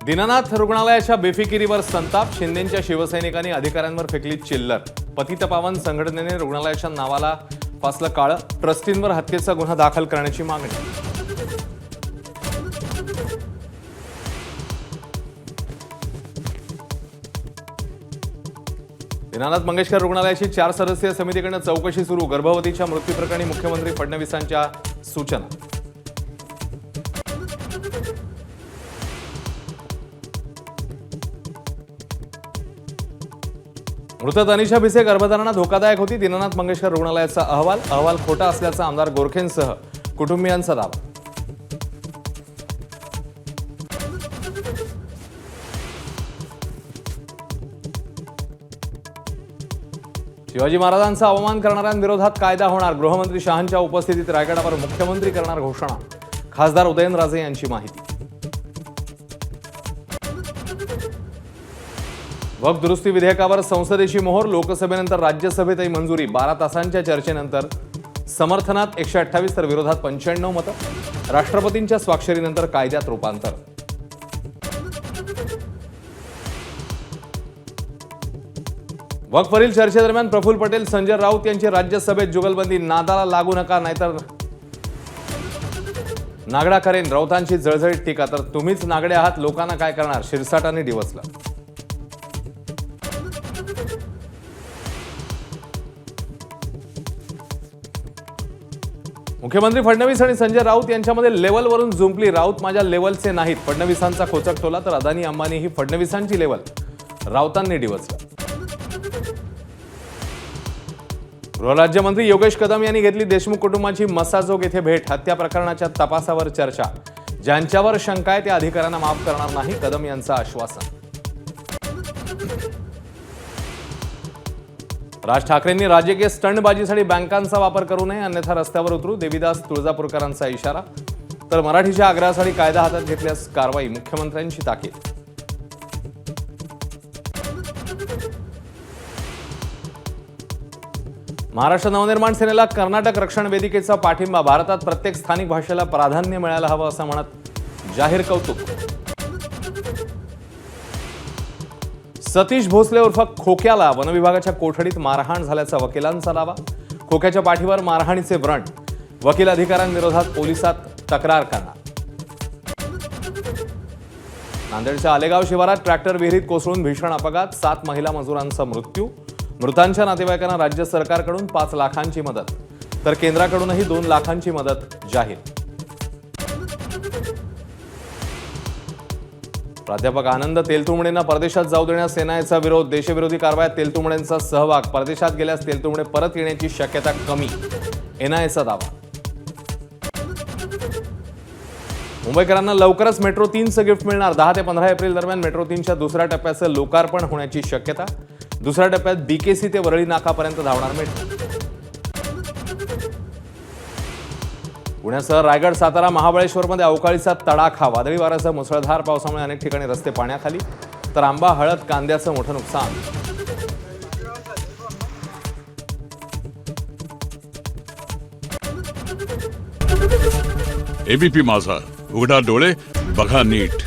दीनानाथ रुग्णालयाच्या बेफिकिरीवर संताप. शिंदेंच्या शिवसैनिकांनी अधिकाऱ्यांवर फेकली चिल्लर. पतितपावन संघटनेने रुग्णालयाच्या नावाला फासलं काळं. ट्रस्टींवर हत्येचा गुन्हा दाखल करण्याची मागणी. दीनानाथ मंगेशकर रुग्णालयाची 4 सदस्यीय समितीकडून चौकशी सुरू. गर्भवतीच्या मृत्यूप्रकरणी मुख्यमंत्री फडणवीसांच्या सूचना. मृत तनिषा भिसे गर्भधारणा धोकादायक होती. दीनानाथ मंगेशकर रुग्णालयाचा अहवाल खोटा असल्याचा आमदार गोरखेंसह कुटुंबियांचा दावा. शिवाजी महाराजांचा अवमान करणाऱ्यांविरोधात कायदा होणार. गृहमंत्री शहांच्या उपस्थितीत रायगडावर मुख्यमंत्री करणार घोषणा. खासदार उदयनराजे यांची माहिती. वक्फ दुरुस्ती विधेयकावर संसदेची मोहर. लोकसभेनंतर राज्यसभेतही मंजुरी. 12 तासांच्या चर्चेनंतर समर्थनात 128 तर विरोधात 95 मतं. राष्ट्रपतींच्या स्वाक्षरीनंतर कायद्यात रूपांतर. वक्फवरील चर्चेदरम्यान प्रफुल्ल पटेल, संजय राऊत यांची राज्यसभेत जुगलबंदी. नादाला लागू नका नाहीतर नागडा करेन. राऊतांची जळजळीत टीका. तर तुम्हीच नागडे आहात, लोकांना काय करणार, शिरसाटांनी डिवचलं. मुख्यमंत्री फडणवीस आणि संजय राऊत यांच्यामध्ये लेवलवरून जुंपली. राऊत माझ्या लेवलचे नाहीत, फडणवीसांचा खोचक टोला. तर अदानी अंबानी ही फडणवीसांची लेवल, राऊतांनी डिवचलं. गृहराज्यमंत्री योगेश कदम यांनी घेतली देशमुख कुटुंबाची मसाजोग येथे भेट. हत्या प्रकरणाच्या तपासावर चर्चा. ज्यांच्यावर शंका आहे त्या अधिकाऱ्यांना माफ करणार नाही, कदम यांचं आश्वासन. राज ठाकरेंनी राजकीय स्टंटबाजीसाठी बँकांचा वापर करू नये, अन्यथा रस्त्यावर उतरू. देवीदास तुळजापूरकरांचा इशारा. तर मराठीच्या आग्रहासाठी कायदा हातात घेतल्यास कारवाई. मुख्यमंत्र्यांची ताकीद. महाराष्ट्र नवनिर्माण सेनेला कर्नाटक रक्षण वेदिकेचा पाठिंबा. भारतात प्रत्येक स्थानिक भाषेला प्राधान्य मिळायला हवं असं म्हणत जाहीर कौतुक. सतीश भोसले उर्फ खोक्याला वनविभागाच्या कोठडीत मारहाण झाल्याचा वकिलांचा दावा. खोक्याच्या पाठीवर मारहाणीचे व्रण. वकील अधिकाऱ्यांविरोधात पोलिसात तक्रार करणार. नांदेडच्या आलेगाव शिवारात ट्रॅक्टर विहिरीत कोसळून भीषण अपघात. 7 महिला मजुरांचा मृत्यू. मृतांच्या नातेवाईकांना राज्य सरकारकडून 5 लाखांची मदत, तर केंद्राकडूनही 2 लाखांची मदत जाहीर. प्राध्यापक आनंद तेलतुंबडेंना परदेशात जाऊ देण्यास सेनेचा विरोध. देशविरोधी कारवायात तेलतुंबडेंचा सहभाग. परदेशात गेल्यास तेलतुंबडे परत येण्याची शक्यता कमी, एनआयएचा दावा. मुंबईकरांना लवकरच मेट्रो 3चं गिफ्ट मिळणार. 10 ते 15 एप्रिल दरम्यान मेट्रो 3च्या दुसऱ्या टप्प्याचं लोकार्पण होण्याची शक्यता. दुसऱ्या टप्प्यात बीकेसी ते वरळी नाकापर्यंत धावणार मेट्रो. पुण्यासह रायगड, सातारा, महाबळेश्वरमध्ये अवकाळीचा तडाखा. वादळी वाऱ्यासह मुसळधार पावसामुळे अनेक ठिकाणी रस्ते पाण्याखाली. तर आंबा, हळद, कांद्याचं मोठं नुकसान. एबीपी माझा, उघडा डोळे बघा नीट.